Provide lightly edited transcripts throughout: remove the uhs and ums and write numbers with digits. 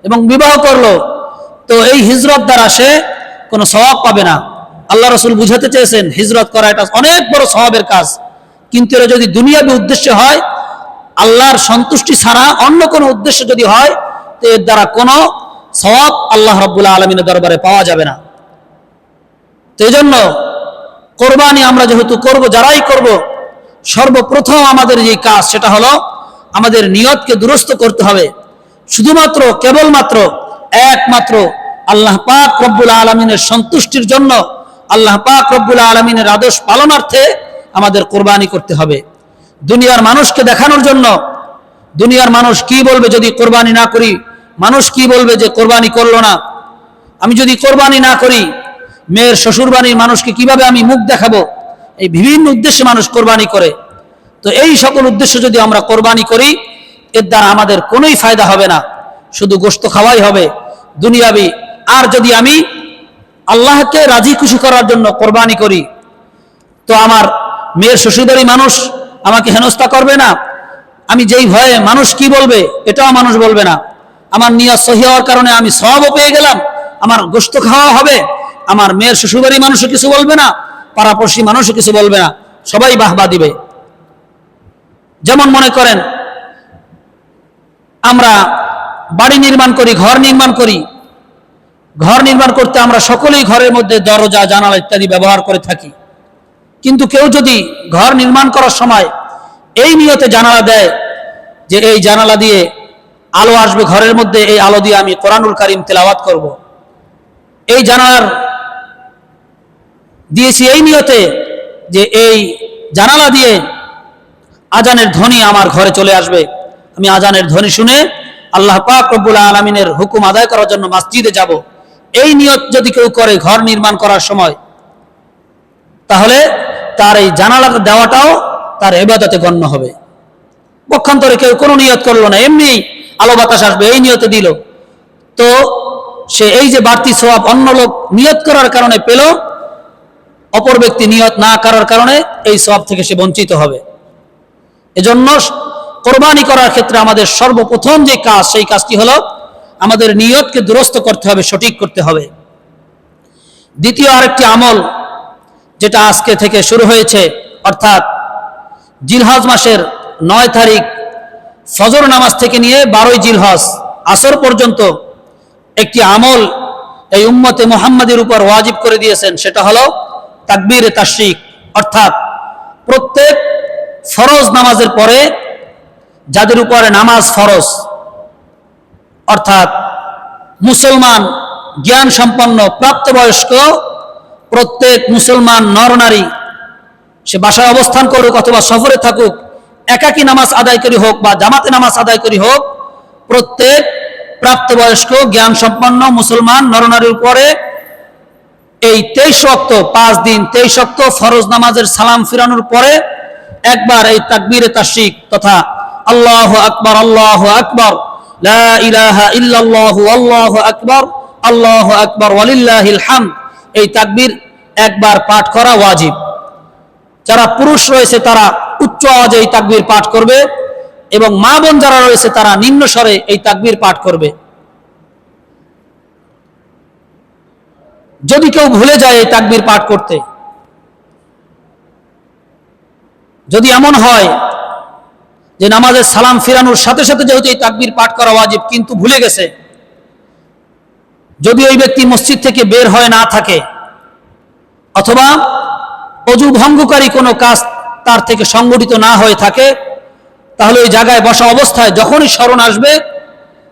এবং বিবাহ করলো, তো এই হিজরত দ্বারা সে কোনো সওয়াব পাবে না। আল্লাহ রাসূল বুঝাতে চেয়েছেন হিজরত করা এটা অনেক বড় সওয়াবের কাজ, কিন্তু এটা যদি দুনিয়াবী উদ্দেশ্যে হয়, আল্লাহর সন্তুষ্টি ছাড়া অন্য কোনো উদ্দেশ্য যদি হয়, তো এর দ্বারা কোনো সওয়াব আল্লাহ রাব্বুল আলামিনের দরবারে পাওয়া যাবে না। তো এই জন্য কোরবানি আমরা যেহেতু করব, যারাই করব, সর্বপ্রথম আমাদের যে কাজ সেটা হলো আমাদের নিয়তকে দুরস্ত করতে হবে। শুধুমাত্র কেবলমাত্র একমাত্র আল্লাহ পাক রব্বুল আলামিনের সন্তুষ্টির জন্য, আল্লাহ পাক রব্বুল আলামিনের আদেশ পালনার্থে আমাদের কোরবানি করতে হবে। দুনিয়ার মানুষকে দেখানোর জন্য, দুনিয়ার মানুষ কি বলবে যদি কোরবানি না করি, মানুষ কি বলবে যে কোরবানি করলো না, আমি যদি কোরবানি না করি মেয়ের শ্বশুরবাড়ির মানুষকে কিভাবে আমি মুখ দেখাবো, এই বিভিন্ন উদ্দেশ্যে মানুষ কোরবানি করে। তো এই সকল উদ্দেশ্য যদি আমরা কোরবানি করি, এর দ্বারা আমাদের কোনোই ফায়দা হবে না, শুধু গোশত খাওয়াই হবে দুনিয়াবি। আর যদি আমি আল্লাহকে রাজি খুশি করার জন্য কোরবানি করি, তো আমার মেয়ের শ্বশুরবাড়ির মানুষ আমাকে হেনস্থা করবে না, আমি যেই ভয়ে মানুষ কি বলবে এটাও মানুষ বলবে না, আমার নিয়ত সহি হওয়ার কারণে আমি সওয়াবও পেয়ে গেলাম, আমার গোশত খাওয়া হবে, আমার মেয়ের শ্বশুরবাড়ির মানুষও কিছু বলবে না, পাড়াপড়শি মানুষও কিছু বলবে না, সবাই বাহবা দিবে। যেমন মনে করেন আমরা বাড়ি নির্মাণ করি, ঘর নির্মাণ করি, ঘর নির্মাণ করতে আমরা সকলেই ঘরের মধ্যে দরজা জানালা ইত্যাদি ব্যবহার করে থাকি। কিন্তু কেউ যদি ঘর নির্মাণ করার সময় এই নিয়তে জানালা দেয় যে এই জানালা দিয়ে আলো আসবে ঘরের মধ্যে, এই আলো দিয়ে আমি কোরআনুল কারীম তেলাওয়াত করব, এই জানালার দিয়েছি এই নিয়তে যে এই জানালা দিয়ে আজানের ধ্বনি আমার ঘরে চলে আসবে, আমি আজানের ধ্বনি শুনে আল্লাহ পাক রব্বুল আলামিনের হুকুম আদায় করার জন্য মসজিদে যাব, এই নিয়ত যদি কেউ করে ঘর নির্মাণ করার সময়, তাহলে তার এই জানালা দেওয়াটাও তার ইবাদতে গণ্য হবে। পক্ষান্তরে কেউ কোনো নিয়ত করলো না, এমনি আলো বাতাস আসবে এই নিয়তে দিল, তো সে এই যে বাড়তি সওয়াব অন্য লোক নিয়ত করার কারণে পেল, অপর ব্যক্তি নিয়ত না করার কারণে এই সওয়াব থেকে সে বঞ্চিত হবে। এজন্য কোরবানি করার ক্ষেত্রে আমাদের সর্বপ্রথম যে কাজ, সেই কাজটি হলো আমাদের নিয়তকে দুরস্ত করতে হবে, সঠিক করতে হবে। দ্বিতীয় আরেকটি আমল যেটা আজকে থেকে শুরু হয়েছে, অর্থাৎ জিলহজ মাসের 9 তারিখ ফজর নামাজ থেকে নিয়ে 12ই জিলহজ আসর পর্যন্ত একটি আমল এই উম্মতে মুহাম্মাদের উপর ওয়াজিব করে দিয়েছেন, সেটা হলো তাকবীরে তাশরিক। অর্থাৎ প্রত্যেক ফরজ নামাজের পরে যাদের উপরে নামাজ ফরজ, অর্থাৎ মুসলমান জ্ঞান সম্পন্ন প্রাপ্তবয়স্ক প্রত্যেক মুসলমান নরনারী, সে বাসায় অবস্থান করুক অথবা সফরে থাকুক, একাকী নামাজ আদায় করি হোক বা জামাতে নামাজ আদায় করি হোক, প্রত্যেক প্রাপ্তবয়স্ক জ্ঞান সম্পন্ন মুসলমান নরনারীর উপরে এই 23 ওয়াক্ত 5 দিন 23 ওয়াক্ত ফরজ নামাজের সালাম ফিরানোর পরে একবার এই তাকবীরে তাশরিক তথা আল্লাহু আকবার আল্লাহু আকবার লা ইলাহা ইল্লাল্লাহু আল্লাহু আকবার ওয়ালিল্লাহিল হামদ, এই তাকবীর একবার পাঠ করা ওয়াজিব। যারা পুরুষ রয়েছে তারা উচ্চ আওয়াজে এই তাকবীর পাঠ করবে এবং মা বোন যারা রয়েছে তারা নিম্ন স্বরে এই তাকবীর পাঠ করবে। যদি কেউ ভুলে যায় এই তাকবীর পাঠ করতে, যদি এমন হয় যে নামাজের সালাম ফিরানোর সাথে সাথে যেহেতু এই তাকবীর পাঠ করা ওয়াজিব কিন্তু ভুলে গেছে, যদি ওই ব্যক্তি মসজিদ থেকে বের হয়ে না থাকে অথবা অজু ভঙ্গকারী কোনো কাজ তার থেকে সংগঠিত না হয়ে থাকে, তাহলে ওই জায়গায় বসা অবস্থায় যখনই স্মরণ আসবে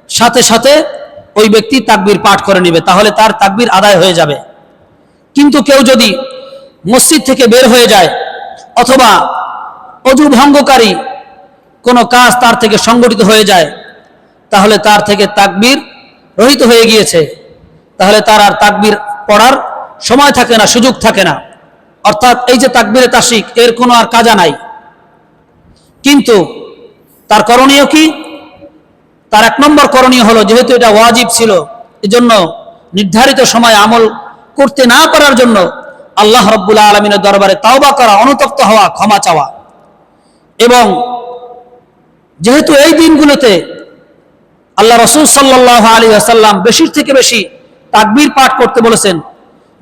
সাথে সাথে ওই ব্যক্তি তাকবীর পাঠ করে নেবে, তাহলে তার তাকবীর আদায় হয়ে যাবে। কিন্তু কেউ যদি মসজিদ থেকে বের হয়ে যায় অথবা অজু ভঙ্গকারী কোনো কাজ তার থেকে সংগঠিত হয়ে যায়, তাহলে তার থেকে তাকবীর রহিত হয়ে গিয়েছে, তাহলে তার আর তাকবীর পড়ার সময় থাকে না, সুযোগ থাকে না। অর্থাৎ এই যে তাকবীরে তাশরিক এর কোনো আর কাজা নাই। কিন্তু তার করণীয় কি? তার 1 নম্বর করণীয় হলো, যেহেতু এটা ওয়াজিব ছিল, এজন্য নির্ধারিত সময় আমল করতে না পারার জন্য আল্লাহ রাব্বুল আলামিনের দরবারে তাওবা করা, অনুতপ্ত হওয়া, ক্ষমা চাওয়া। এবং যেহেতু এই দিনগুলোতে আল্লাহ রাসূল সাল্লাল্লাহু আলাইহি ওয়াসাল্লাম বেশি থেকে বেশি তাকবীর পাঠ করতে বলেছেন।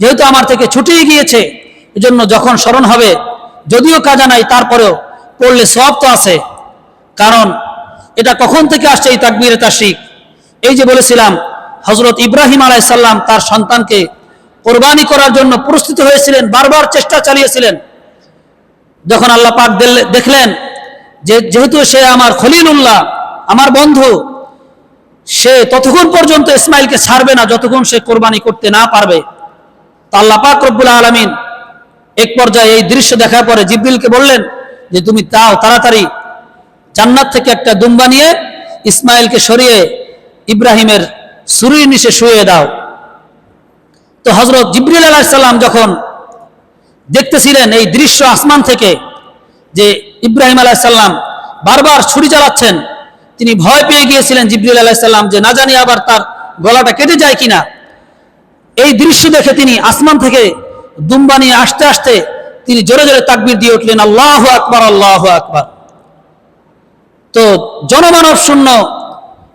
যেহেতু আমার থেকে ছুটিয়ে গিয়েছে, এজন্য যখন স্মরণ হবে, যদিও কাজা নাই তারপরেও পড়লে সওয়াব তো আছে। কারণ এটা কখন থেকে আসছে এই তাকবীরে তাশরিক? এই যে বলেছিলাম হযরত ইব্রাহিম আলাইহিস সালাম তার সন্তানকে কোরবানি করার জন্য প্রস্তুত হয়েছিলেন, বারবার চেষ্টা চালিয়েছিলেন। যখন আল্লাহ পাক দেখলেন যে যেহেতু সে আমার খলিলুল্লাহ, আমার বন্ধু, সে ততক্ষণ পর্যন্ত ইসমাইলকে ছাড়বে না যতক্ষণ সে কোরবানি করতে না পারবে। তো আল্লাহ পাক রব্বুল আলামিন এক পর্যায়ে এই দৃশ্য দেখার পরে জিবরিলকে বললেন যে তুমি তাড়াতাড়ি জান্নাত থেকে একটা দুম্বা নিয়ে ইসমাইলকে সরিয়ে ইব্রাহিমের ছুরির নিচে শুইয়ে দাও। তো হযরত জিবরিল আলাইহিস সালাম যখন দেখতেছিলেন এই দৃশ্য আসমান থেকে যে ইব্রাহিম আলাইহিস সালাম বারবার ছুরি চালাচ্ছেন, তিনি ভয় পেয়ে গিয়েছিলেন জিবরিল আলাইহিস সালাম যে না জানি আবার তার গলাটা কেটে যায় কিনা। এই দৃশ্য দেখে তিনি আসমান থেকে দুম্বা নিয়ে আসতে আসতে তিনি জোরে জোরে তাকবীর দিয়ে উঠলেন, আল্লাহু আকবার, আল্লাহু আকবার। তো জনমানব শূন্য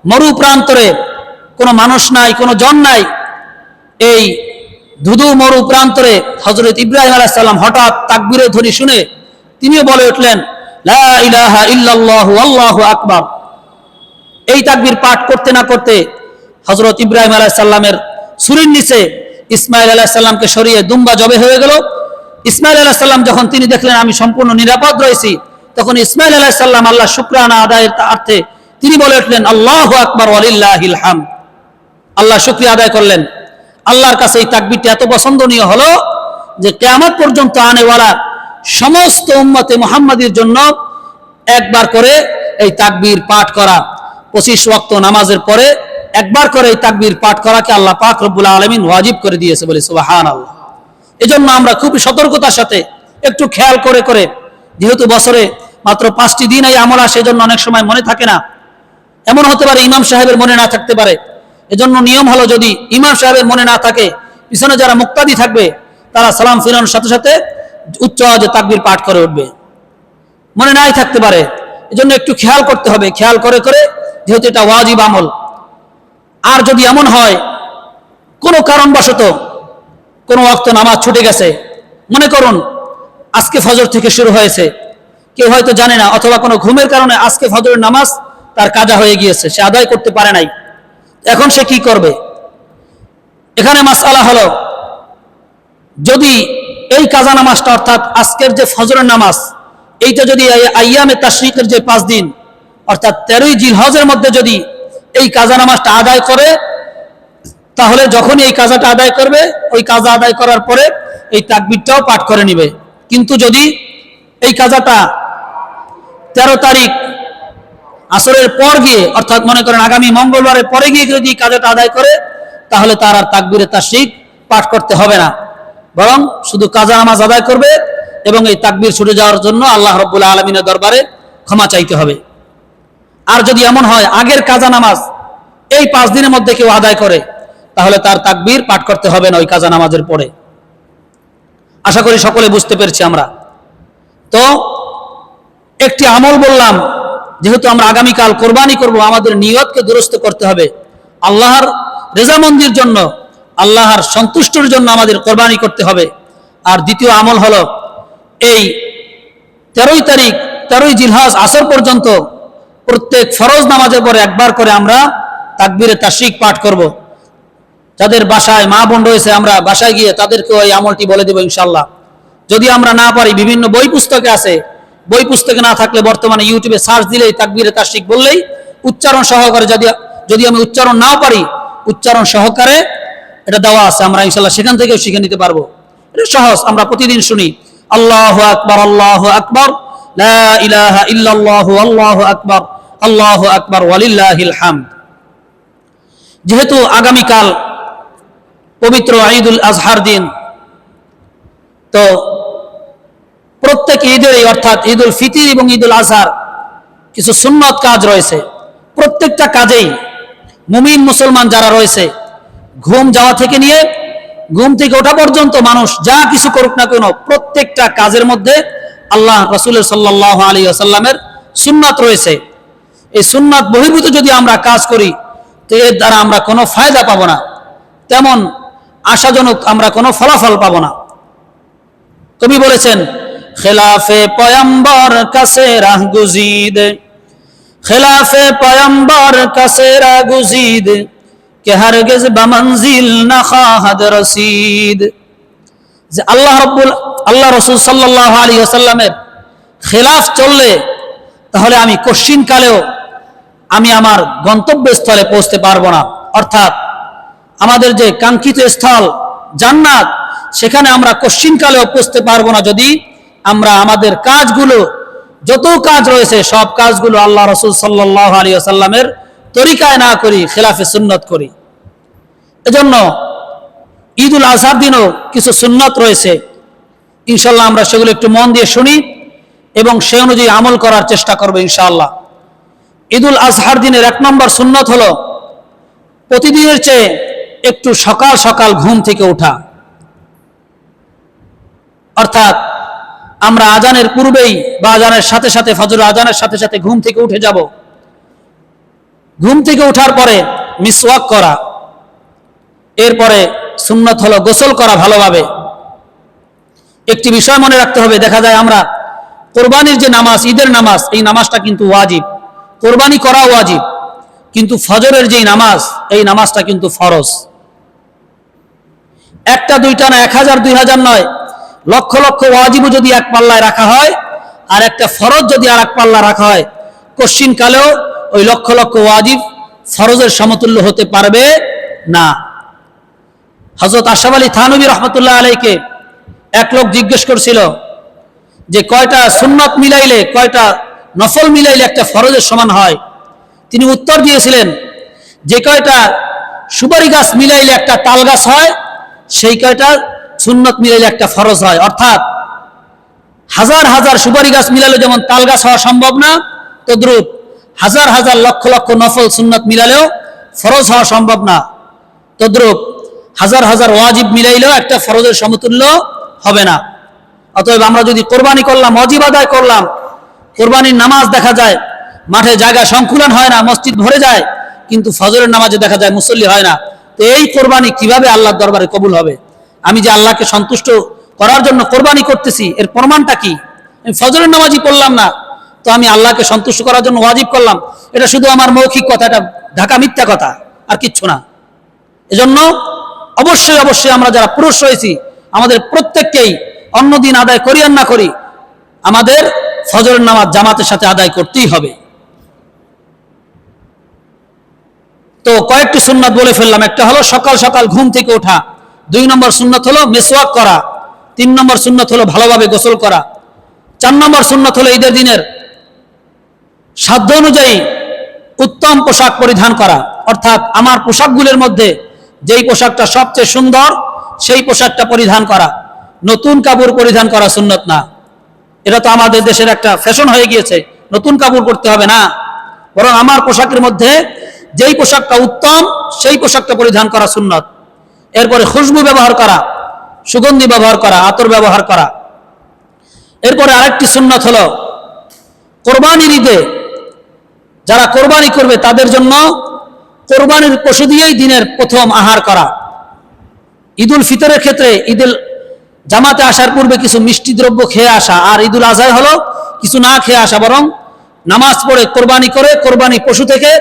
মরু প্রান্তরে কোনো মানুষ নাই, কোনো জন নাই। এই ধুধু মরু প্রান্তরে হযরত ইব্রাহিম আলাইহিস সালাম হঠাৎ তাকবীরের ধ্বনি শুনে তিনিও বলে উঠলেন, লা ইলাহা ইল্লাল্লাহু আল্লাহু আকবার। এই তাকবীর পাঠ করতে না করতে হযরত ইব্রাহিম আলাইহিস সালামের ছুরির নিচে ইসমাইল আলাইহিস সালামকে সরিয়ে দুম্বা জবে হয়ে গেল। ইসমাইল আলাইহিস সালাম যখন তিনি দেখলেন আমি সম্পূর্ণ নিরাপদ রয়েছি, তখন ইসমাইল আলাইহিস সালাম আল্লাহ শুকরানা আদায়ের অর্থে তিনি বলে উঠলেন, আল্লাহু আকবার ওয়ালিল্লাহিল হামদ। আল্লাহ শুকরিয়া আদায় করলেন। আল্লাহর কাছে এই তাকবীরটি এত পছন্দনীয় হলো যে কিয়ামত পর্যন্ত আনেওয়ালা সমস্ত উম্মতে মুহাম্মাদীর জন্য একবার করে এই তাকবীর পাঠ করা, 25 ওয়াক্ত নামাজের পরে একবার করে এই তাকবীর পাঠ করাকে আল্লাহ পাক রব্বুল আলামিন ওয়াজিব করে দিয়েছে, বলে সুবহানাল্লাহ। এজন্য আমরা খুবই সতর্কতার সাথে একটু খেয়াল করে করে, যেহেতু বছরে মাত্র 5টি দিন এই আমল আসে, এজন্য অনেক সময় মনে থাকে না। এমন হতে পারে ইমাম সাহেবের মনে না থাকতে পারে। এজন্য নিয়ম হলো যদি ইমাম সাহেবের মনে না থাকে, পিছনে যারা মুক্তাদি থাকবে তারা সালাম ফিরানোর সাথে সাথে উচ্চ আওয়াজে তাকবীর পাঠ করে উঠবে। মনে নাই থাকতে পারে, এজন্য একটু খেয়াল করতে হবে, খেয়াল করে করে, যেহেতু এটা ওয়াজিব আমল। আর যদি এমন হয় কোনো কারণবশত কোনো ওয়াক্ত নামাজ ছুটে গেছে, মনে করুন আজকে ফজর থেকে শুরু হয়েছে, কেউ হয়তো জানে না, অথবা কোনো ঘুমের কারণে আজকে ফজরের নামাজ তার কাজা হয়ে গিয়েছে, সে আদায় করতে পারে নাই, এখন সে কি করবে? এখানে মাসআলা হলো, যদি এই কাজা নামাজটা অর্থাৎ আজকের যে ফজরের নামাজ, এইটা যদি আইয়ামে তাশরিকের যে 5 দিন অর্থাৎ 13ই জিলহজের মধ্যে যদি এই কাজা নামাজটা আদায় করে, তাহলে যখন এই কাজাটা আদায় করবে, ওই কাজা আদায় করার পরে এই তাকবীরটাও পাঠ করে নিবে। কিন্তু যদি এই কাজাটা 13 তারিখ আসরের পর গিয়ে, অর্থাৎ মনে করেন আগামী মঙ্গলবারের পরে গিয়ে যদি কাজাটা আদায় করে, তাহলে তার আর তাকবীরে তাশরিক পাঠ করতে হবে না, বরং শুধু কাজা নামাজ আদায় করবে এবং এই তাকবীর ছুটে যাওয়ার জন্য আল্লাহ রাব্বুল আলামিনের দরবারে ক্ষমা চাইতে হবে। আর যদি এমন হয় আগের কাজা নামাজ এই 5 দিনের মধ্যে কেউ আদায় করে, তাহলে তার তাকবীর পাঠ করতে হবে না ওই কাজা নামাজের পরে। আশা করি সকলে বুঝতে পেরেছি আমরা। তো একটি আমল বললাম, যেহেতু আমরা আগামীকাল কোরবানি করব, আমাদের নিয়তকে দুরস্ত করতে হবে। আল্লাহর রেজামন্দির জন্য, আল্লাহর সন্তুষ্টির জন্য আমাদের কোরবানি করতে হবে। আর দ্বিতীয় আমল হলো, এই 13ই তারিখ 13ই জিলহজ আসর পর্যন্ত প্রত্যেক ফরজ নামাজের পরে একবার করে আমরা তাকবীরে তাশরিক পাঠ করব। যাদের বাসায় মা বোন রয়েছে, আমরা বাসায় গিয়ে তাদেরকেও এই আমলটি বলে দেব ইনশাআল্লাহ। যদি আমরা না পারি, বিভিন্ন বই পুস্তকে আছে, বই পুস্তকে না থাকলে বর্তমানে ইউটিউবে সার্চ দিলেই তাকবীরে তাশরিক বললেই উচ্চারণ সহকারে, যদি আমি উচ্চারণ নাও পারি, উচ্চারণ সহকারে এটা দেওয়া আছে, আমরা ইনশাআল্লাহ সেখান থেকেও শিখে নিতে পারবো। এটা সহজ, আমরা প্রতিদিন শুনি, আল্লাহু আকবার, আল্লাহু আকবার, লা ইলাহা ইল্লাল্লাহু, আল্লাহু আকবার, আল্লাহু আকবার ওয়ালিল্লাহিল হামদ। যেহেতু আগামীকাল পবিত্র ঈদুল আজহার দিন, তো প্রত্যেক ঈদেরই অর্থাৎ ঈদুল ফিতর এবং ঈদুল আজহার কিছু সুন্নত কাজ রয়েছে। প্রত্যেকটা কাজেই মুমিন মুসলমান যারা রয়েছে, ঘুম যাওয়া থেকে নিয়ে ঘুম থেকে ওঠা পর্যন্ত মানুষ যা কিছু করুক না কেন, প্রত্যেকটা কাজের মধ্যে আল্লাহ রাসূল সাল্লাল্লাহু আলাইহি ওয়াসাল্লামের সুন্নাত রয়েছে। এই সুন্নাত বহির্ভূত যদি আমরা কাজ করি, তো এর দ্বারা আমরা কোনো ফায়দা পাবো না, তেমন আশাজনক আমরা কোনো ফলাফল পাবো না। কবি বলেছেন, খেলাফে পয়ম্বর কাছে রাহ গুজিদ, খেলাফে পয়ম্বর কাছে রাহ গুজিদ, কে হারগিজ বামনজিল না খাহাদ রসিদ। যে আল্লাহ রাসূল সাল্লাল্লাহু আলাইহি ওয়াসাল্লামের খেলাফ চললে তাহলে আমি কশিন কালেও আমি আমার গন্তব্যস্থলে পৌঁছতে পারবো না। অর্থাৎ আমাদের যে কাঙ্ক্ষিত স্থল জান্নাত, সেখানে আমরা কশিন কালেও পৌঁছতে পারবো না যদি আমরা আমাদের কাজগুলো, যত কাজ রয়েছে সব কাজগুলো আল্লাহ রাসূল সাল্লাল্লাহু আলাইহি ওয়াসাল্লামের তরিকায় না করি, খেলাফে সুন্নত করি। এজন্য ঈদুল আজহার দিনও কিছু সুন্নত রয়েছে, ইনশাআল্লাহ আমরা সেগুলো একটু মন দিয়ে শুনি এবং সে অনুযায়ী আমল করার চেষ্টা করবো ইনশাআল্লাহ। ঈদুল আজহার দিনের 1 নম্বর সুন্নত হলো প্রতিদিনের চেয়ে একটু সকাল সকাল ঘুম থেকে ওঠা। অর্থাৎ আমরা আজানের পূর্বেই বা আজানের সাথে সাথে, ফজর আজানের সাথে সাথে ঘুম থেকে উঠে যাব। ঘুম থেকে ওঠার পরে মিসওয়াক করা, এরপরে সুন্নত হলো গোসল করা ভালোভাবে। একটি বিষয় মনে রাখতে হবে, দেখা যায় আমরা কোরবানির যে নামাজ, ঈদের নামাজ, এই নামাজটা কিন্তু ওয়াজিব, কোরবানি করা ওয়াজিব, কিন্তু ফজরের যেই নামাজ, এই নামাজটা কিন্তু ফরজ। একটা দুইটা না, 1000 2000 নয়, লক্ষ লক্ষ ওয়াজিবও যদি এক পাল্লায় রাখা হয় আর একটা ফরজ যদি আর এক পাল্লা রাখা হয়, কশিন কালেও ওই লক্ষ লক্ষ ওয়াজিব ফরজের সমতুল্য হতে পারবে না। হযরত আশরাফ আলী থানভী রহমতুল্লাহ আলাইকে এক লোক জিজ্ঞেস করছিল যে কয়টা সুন্নত মিলাইলে, কয়টা নফল মিলাইলে একটা ফরজের সমান হয়। তিনি উত্তর দিয়েছিলেন, যে কয়টা সুপারি গাছ মিলাইলে একটা তাল গাছ হয়, সেই কয়টা সুন্নত মিলাইলে একটা ফরজ হয়। অর্থাৎ হাজার হাজার সুপারি গাছ মিলালে যেমন তাল গাছ হওয়া সম্ভব না, তদ্রূপ হাজার হাজার লক্ষ লক্ষ নফল সুন্নত মিলালেও ফরজ হওয়া সম্ভব না, তদ্রূপ হাজার হাজার ওয়াজিব মিলাইলেও একটা ফরজের সমতুল্য হবে না। অতএব আমরা যদি কোরবানি করলাম, ওয়াজিব আদায় করলাম, কোরবানির নামাজ দেখা যায় মাঠে জায়গা সংকুলন হয় না, মসজিদ ভরে যায়, কিন্তু ফজরের নামাজে দেখা যায় মুসল্লি হয় না। তো এই কোরবানি কিভাবে আল্লাহর দরবারে কবুল হবে? আমি যে আল্লাহকে সন্তুষ্ট করার জন্য কোরবানি করতেছি, এর প্রমাণটা কি? আমি ফজরের নামাজই পড়লাম না, তো আমি আল্লাহকে সন্তুষ্ট করার জন্য ওয়াজিব করলাম, এটা শুধু আমার মৌখিক কথা, এটা ঢাকা মিথ্যা কথা, আর কিচ্ছু না। এজন্য অবশ্যই অবশ্যই আমরা যারা পুরুষ রয়েছি, আমাদের প্রত্যেককেই অন্য দিন আদায় করি আর না করি, আমাদের ফজরের নামাজ জামাতের সাথে আদায় করতেই হবে। তো কয়েকটি সুন্নাত বলে ফেললাম। একটা হলো সকাল সকাল ঘুম থেকে ওঠা, 2 নম্বর সুন্নাত হলো মিসওয়াক করা, 3 নম্বর সুন্নাত হলো ভালোভাবে গোসল করা, 4 নম্বর সুন্নাত হলো ঈদের দিনের সাধ্য অনুযায়ী উত্তম পোশাক পরিধান করা। অর্থাৎ আমার পোশাকগুলোর মধ্যে যেই পোশাকটা সবচেয়ে সুন্দর, সেই পোশাকটা পরিধান করা। নতুন কাপড় পরিধান করা সুন্নত না, এটা তো আমাদের দেশের একটা ফ্যাশন হয়ে গিয়েছে, নতুন কাপড় পরতে হবে না, বরং আমার পোশাকের মধ্যে যেই পোশাকটা উত্তম, সেই পোশাকটা পরিধান করা সুন্নত। এরপরে খুশবু ব্যবহার করা, সুগন্ধি ব্যবহার করা, আতর ব্যবহার করা। এরপরে আরেকটি সুন্নত হলো কোরবানির ঈদে যারা কোরবানি করবে তাদের জন্য কোরবানির পশু দিয়েই দিনের প্রথম আহার করা। ঈদুল ফিতরের ক্ষেত্রে ঈদুল জামাতে আসার পূর্বে কিছু মিষ্টি দ্রব্য খেয়ে আসা, আর ঈদুল আজহায় হলো কিছু না খেয়ে আসা, বরং নামাজ পড়ে কোরবানি করে কোরবানি পশু থেকে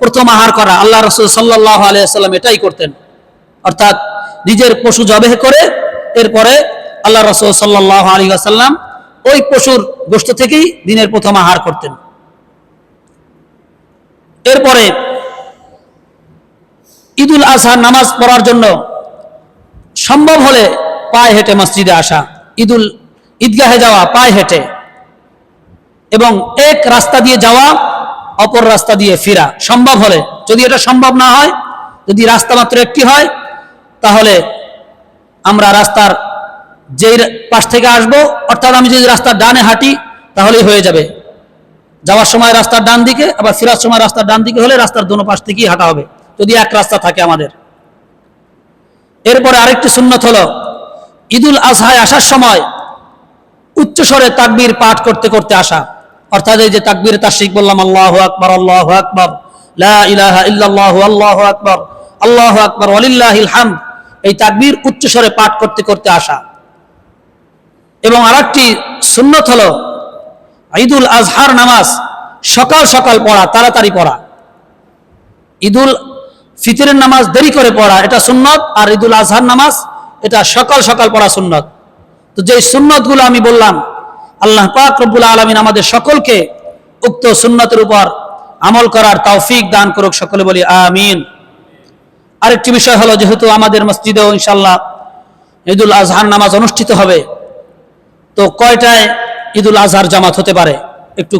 প্রথম আহার করা। আল্লাহ রাসূল সাল্লাল্লাহু আলাইহি ওয়াসাল্লাম এটাই করতেন। অর্থাৎ নিজের পশু জবেহ করে এরপরে আল্লাহ রাসূল সাল্লাল্লাহু আলাইহি ওয়াসাল্লাম ওই পশুর গোশত থেকেই দিনের প্রথম আহার করতেন। এরপরে ঈদুল আজহার নামাজ পড়ার জন্য সম্ভব হলে পায়ে হেঁটে মসজিদে আসা, ঈদগাহে যাওয়া পায়ে হেঁটে, এবং এক রাস্তা দিয়ে যাওয়া অপর রাস্তা দিয়ে ফিরা সম্ভব হলে। যদি এটা সম্ভব না হয়, যদি রাস্তা মাত্র একটি হয়, তাহলে আমরা রাস্তার যেই পাশ থেকে আসবো, অর্থাৎ আমি যদি রাস্তার ডানে হাঁটি তাহলেই হয়ে যাবে। যাওয়ার সময় রাস্তার ডান দিকে, আবার ফেরার সময় রাস্তার ডান দিকে হলে রাস্তার দোনো পাশ থেকেই হাঁটা হবে, যদি এক রাস্তা থাকে আমাদের। এরপরে আরেকটি সুন্নত হলো ঈদুল আজহায় আসার সময় উচ্চস্বরে তাকবীর পাঠ করতে করতে আসা। অর্থাৎ এই যে তাকবীর তাশরিক বললাম, আল্লাহু আকবার আল্লাহু আকবার লা ইলাহা ইল্লাল্লাহু আল্লাহু আকবার, আল্লাহু আকবার ওয়ালিল্লাহিল হামদ, এই তাকবীর উচ্চস্বরে পাঠ করতে করতে আসা। এবং আরেকটি সুন্নত হলো ঈদুল আজহার নামাজ সকাল সকাল পড়া, তাড়াতাড়ি পড়া। ঈদুল ফিতরের নামাজ দেরি করে পড়া এটা সুন্নত, আর ঈদুল আজহার নামাজ এটা সকাল সকাল পড়া সুন্নত। তো যে সুন্নতগুলো আমি বললাম, আল্লাহ পাক রব্বুল আলামিন আমাদের সকলকে উক্ত সুন্নতের উপর আমল করার তৌফিক দান করুক, সকলে বলি আমিন। আরেকটি বিষয় হলো, যেহেতু আমাদের মসজিদেও ইনশাআল্লাহ ঈদুল আজহার নামাজ অনুষ্ঠিত হবে, তো কয়টায় ঈদুল আজহার জামাত হতে পারে একটু